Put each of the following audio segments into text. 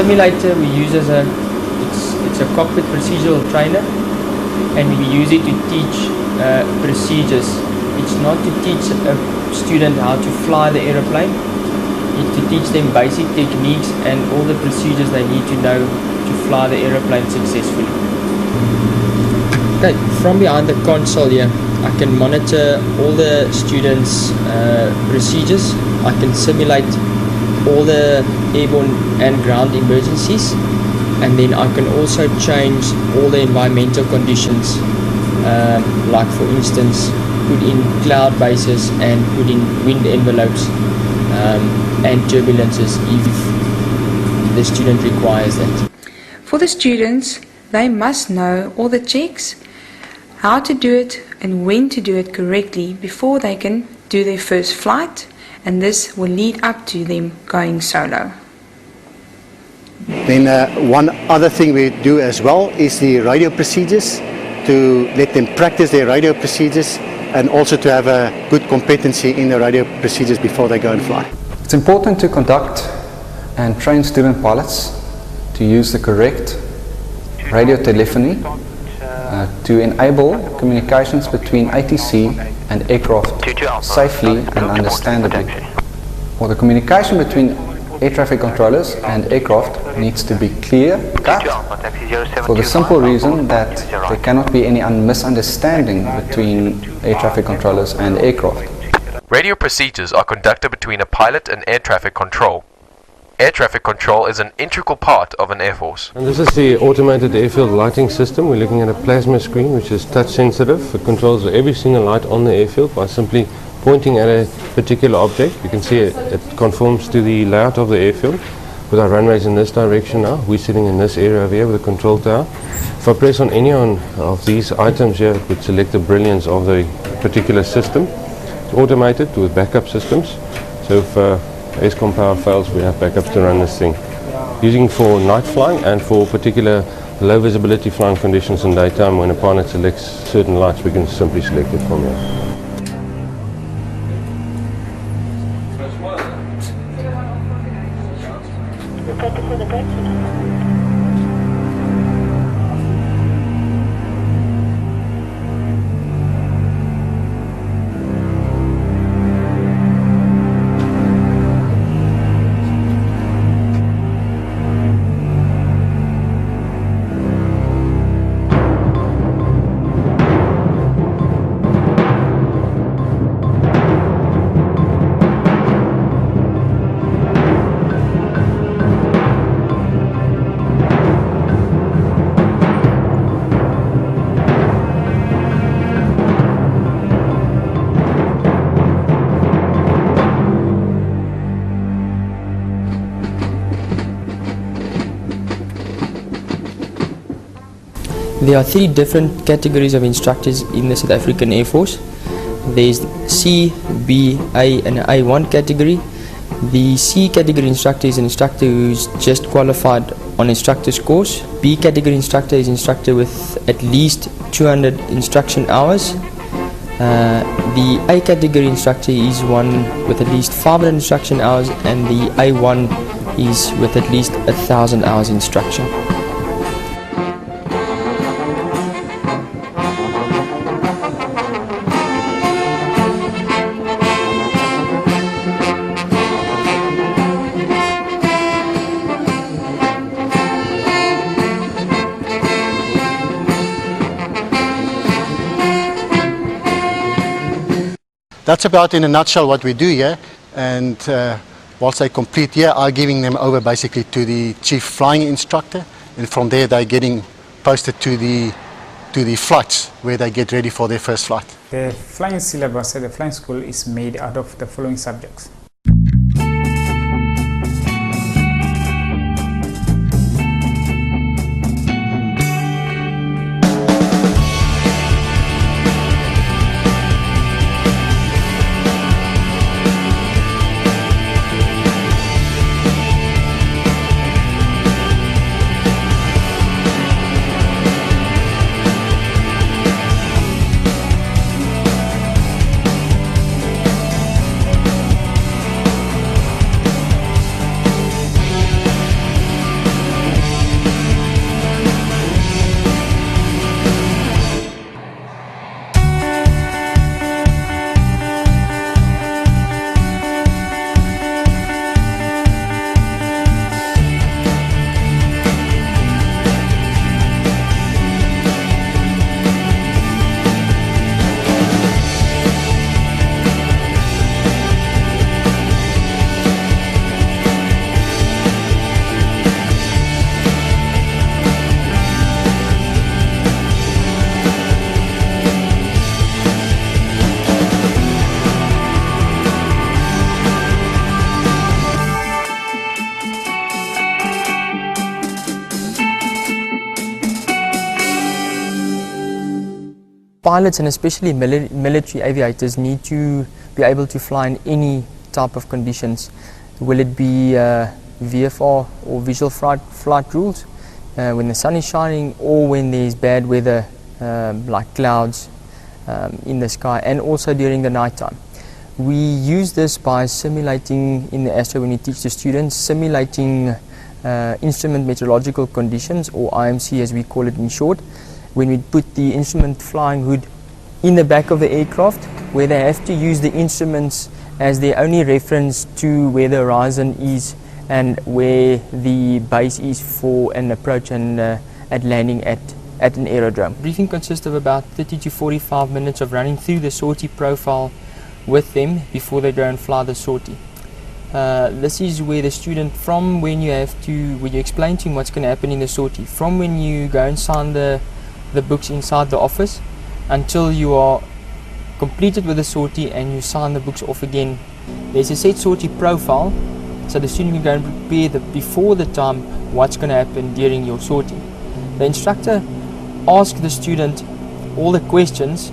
Simulator we use as it's a cockpit procedural trainer, and we use it to teach procedures. It's not to teach a student how to fly the aeroplane. It's to teach them basic techniques and all the procedures they need to know to fly the aeroplane successfully. Okay, from behind the console here, I can monitor all the students' procedures. I can simulate all the airborne and ground emergencies, and then I can also change all the environmental conditions, like for instance put in cloud bases and put in wind envelopes and turbulences if the student requires that. For the students, they must know all the checks, how to do it and when to do it correctly before they can do their first flight, and this will lead up to them going solo. Then one other thing we do as well is the radio procedures, to let them practice their radio procedures and also to have a good competency in the radio procedures before they go and fly. It's important to conduct and train student pilots to use the correct radio telephony to enable communications between ATC and aircraft safely and understandably. Well, the communication between air traffic controllers and aircraft needs to be clear cut, for the simple reason that there cannot be any misunderstanding between air traffic controllers and aircraft. Radio procedures are conducted between a pilot and air traffic control. Air traffic control is an integral part of an Air Force. And this is the automated airfield lighting system. We're looking at a plasma screen which is touch sensitive. It controls every single light on the airfield by simply pointing at a particular object. You can see it conforms to the layout of the airfield. With our runways in this direction now, we're sitting in this area over here with a control tower. If I press on any of these items here, it would select the brilliance of the particular system. It's automated with backup systems. So if ESCOM power fails, we have backups to run this thing. Using for night flying and for particular low visibility flying conditions in daytime, when a pilot selects certain lights, we can simply select it from here. There are three different categories of instructors in the South African Air Force. There's C, B, A and A1 category. The C category instructor is an instructor who's just qualified on instructor's course. B category instructor is instructor with at least 200 instruction hours. The A category instructor is one with at least 500 instruction hours, and the A1 is with at least 1,000 hours instruction. That's about in a nutshell what we do here, and whilst they complete here, I'm giving them over basically to the chief flying instructor, and from there they're getting posted to the flights where they get ready for their first flight. The flying syllabus at the flying school is made out of the following subjects: pilots and especially military aviators need to be able to fly in any type of conditions. Will it be VFR or visual flight rules, when the sun is shining or when there's bad weather like clouds in the sky, and also during the night time. We use this by simulating in the Astro when we teach the students, simulating instrument meteorological conditions, or IMC as we call it in short, when we put the instrument flying hood in the back of the aircraft, where they have to use the instruments as their only reference to where the horizon is and where the base is for an approach and at landing at an aerodrome. Briefing consists of about 30 to 45 minutes of running through the sortie profile with them before they go and fly the sortie. This is where the student, from when you explain to him what's going to happen in the sortie, from when you go and sign the books inside the office until you are completed with the sortie and you sign the books off again. There's a set sortie profile, so the student can go and prepare before the time what's going to happen during your sortie. The instructor asks the student all the questions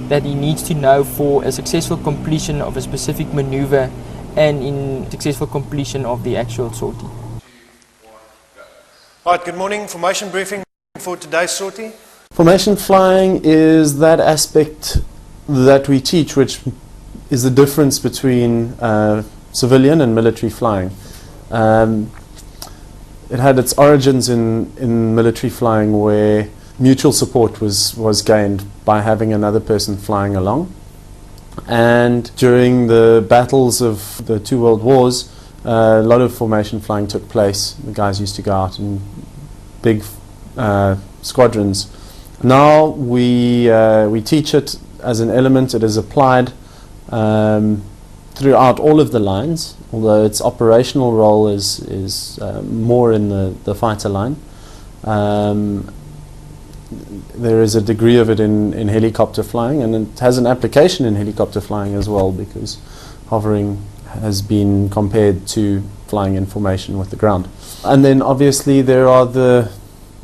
that he needs to know for a successful completion of a specific maneuver and in successful completion of the actual sortie. Right, good morning. Formation briefing for today's sortie. Formation flying is that aspect that we teach, which is the difference between civilian and military flying. It had its origins in military flying, where mutual support was gained by having another person flying along. And during the battles of the two world wars, a lot of formation flying took place. The guys used to go out in big squadrons. Now we teach it as an element. It is applied throughout all of the lines, although its operational role is more in the fighter line. There is a degree of it in helicopter flying, and it has an application in helicopter flying as well, because hovering has been compared to flying in formation with the ground. And then obviously there are the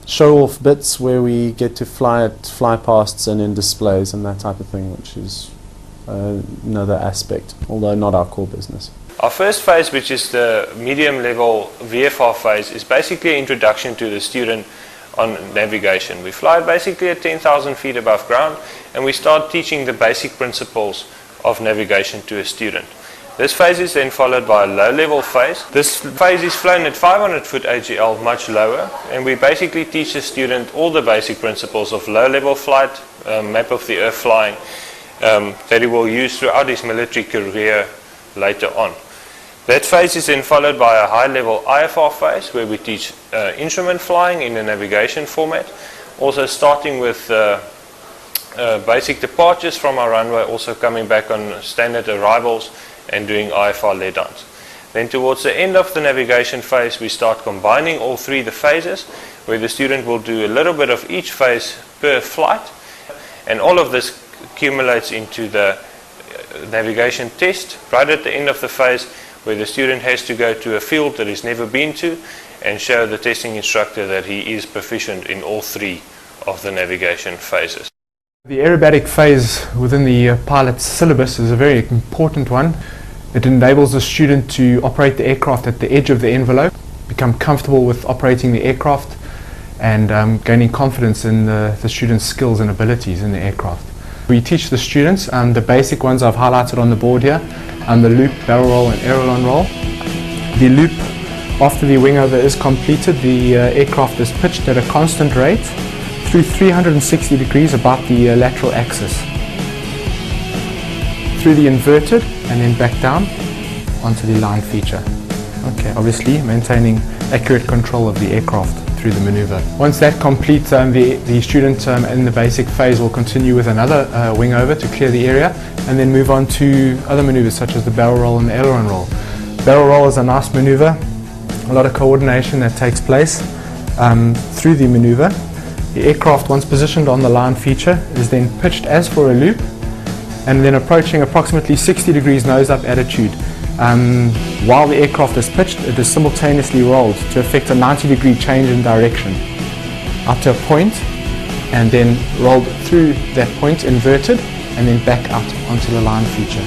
show-off bits where we get to fly at flypasts and in displays and that type of thing, which is another aspect, although not our core business. Our first phase, which is the medium level VFR phase, is basically an introduction to the student on navigation. We fly basically at 10,000 feet above ground, and we start teaching the basic principles of navigation to a student. This phase is then followed by a low-level phase. This phase is flown at 500 foot AGL, much lower, and we basically teach the student all the basic principles of low-level flight, map of the earth flying, that he will use throughout his military career later on. That phase is then followed by a high-level IFR phase, where we teach instrument flying in a navigation format, also starting with basic departures from our runway, also coming back on standard arrivals and doing IFR let-downs. Then towards the end of the navigation phase, we start combining all three the phases, where the student will do a little bit of each phase per flight, and all of this accumulates into the navigation test right at the end of the phase, where the student has to go to a field that he's never been to and show the testing instructor that he is proficient in all three of the navigation phases. The aerobatic phase within the pilot's syllabus is a very important one. It enables the student to operate the aircraft at the edge of the envelope, become comfortable with operating the aircraft, and gaining confidence in the student's skills and abilities in the aircraft. We teach the students the basic ones I've highlighted on the board here, the loop, barrel roll and aileron roll. The loop, after the wing over is completed, the aircraft is pitched at a constant rate through 360 degrees about the lateral axis, through the inverted and then back down onto the line feature. Okay, obviously maintaining accurate control of the aircraft through the maneuver. Once that completes, the student in the basic phase will continue with another wing over to clear the area, and then move on to other maneuvers such as the barrel roll and the aileron roll. Barrel roll is a nice maneuver, a lot of coordination that takes place through the maneuver. The aircraft, once positioned on the line feature, is then pitched as for a loop, and then approaching approximately 60 degrees nose up attitude. While the aircraft is pitched, it is simultaneously rolled to effect a 90-degree change in direction up to a point and then rolled through that point, inverted, and then back out onto the line feature.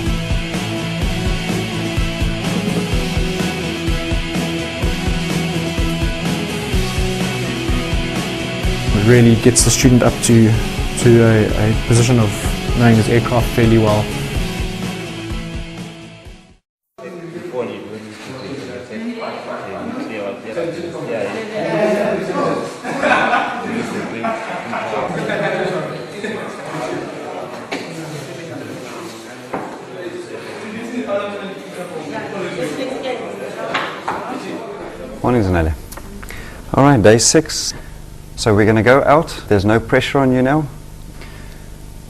It really gets the student up to a position of knowing his aircraft fairly well. Morning, Zanele. All right, day 6. So we're going to go out. There's no pressure on you now.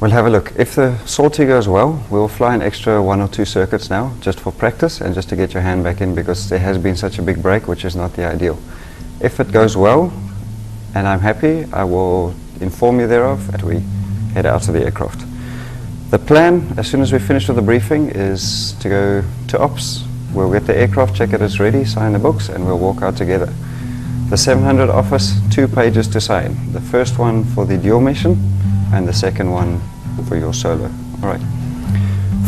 We'll have a look. If the sortie goes well, we'll fly an extra 1 or 2 circuits now, just for practice and just to get your hand back in, because there has been such a big break, which is not the ideal. If it goes well and I'm happy, I will inform you thereof and we head out to the aircraft. The plan, as soon as we finish with the briefing, is to go to ops. We'll get the aircraft, check it is ready, sign the books, and we'll walk out together. The 700 office, 2 pages to sign. The first one for the dual mission and the second one for your solo. All right.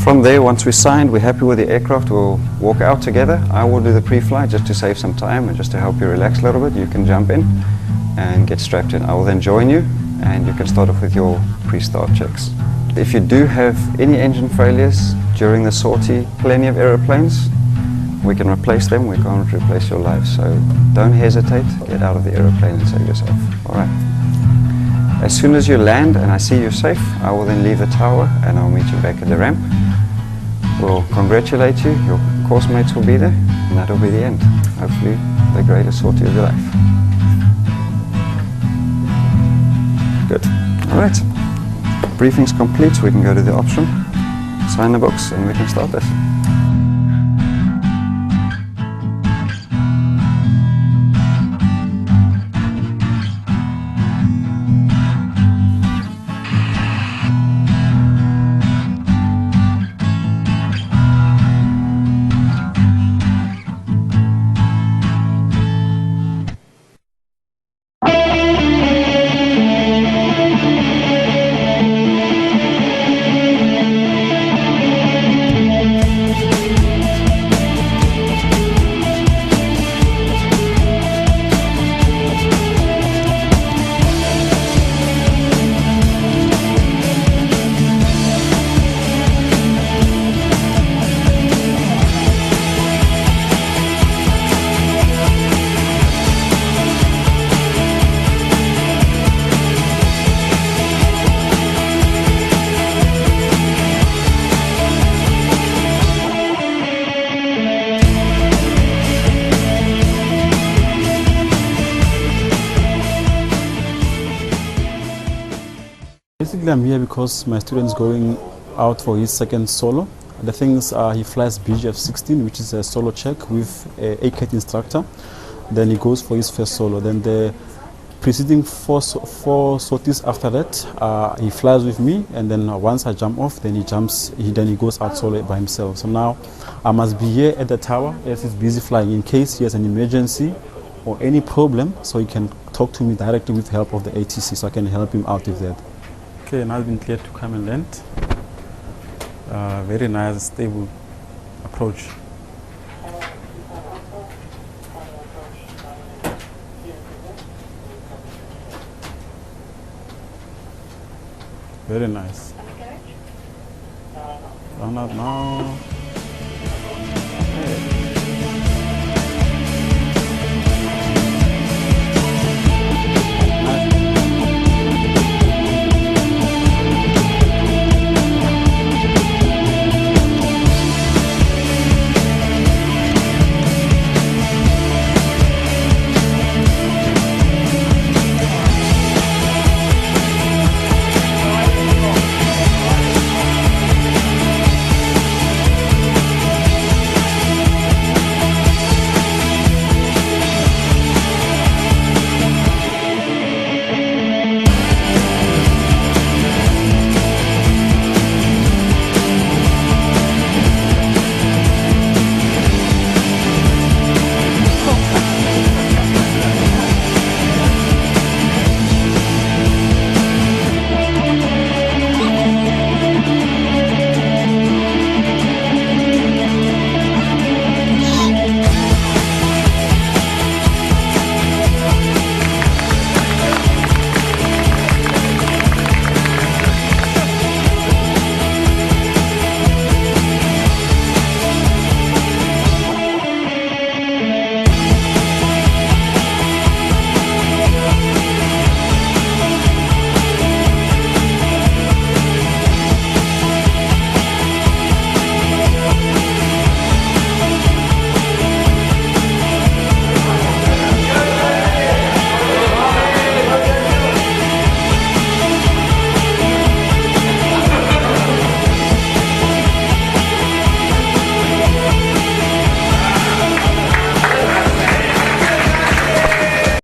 From there, once we signed, we're happy with the aircraft, we'll walk out together. I will do the pre-flight just to save some time and just to help you relax a little bit. You can jump in and get strapped in. I will then join you and you can start off with your pre-start checks. If you do have any engine failures during the sortie, plenty of aeroplanes, we can replace them. We can't replace your life, so don't hesitate. Get out of the aeroplane and save yourself. All right. As soon as you land and I see you're safe, I will then leave the tower and I'll meet you back at the ramp. We'll congratulate you. Your course mates will be there, and that'll be the end. Hopefully, the greatest sortie of your life. Good. All right. Briefing's complete, so we can go to the option, sign the books, and we can start this. Basically, I'm here because my student's going out for his second solo. The thing is, he flies BGF-16, which is a solo check with a ACAT instructor. Then he goes for his first solo. Then the preceding four sorties after that, he flies with me, and then once I jump off, then he goes out solo by himself. So now I must be here at the tower as he's busy flying in case he has an emergency or any problem, so he can talk to me directly with help of the ATC, so I can help him out with that. Okay, now it's been cleared to come and land. Very nice, stable approach. Very nice. Run out now.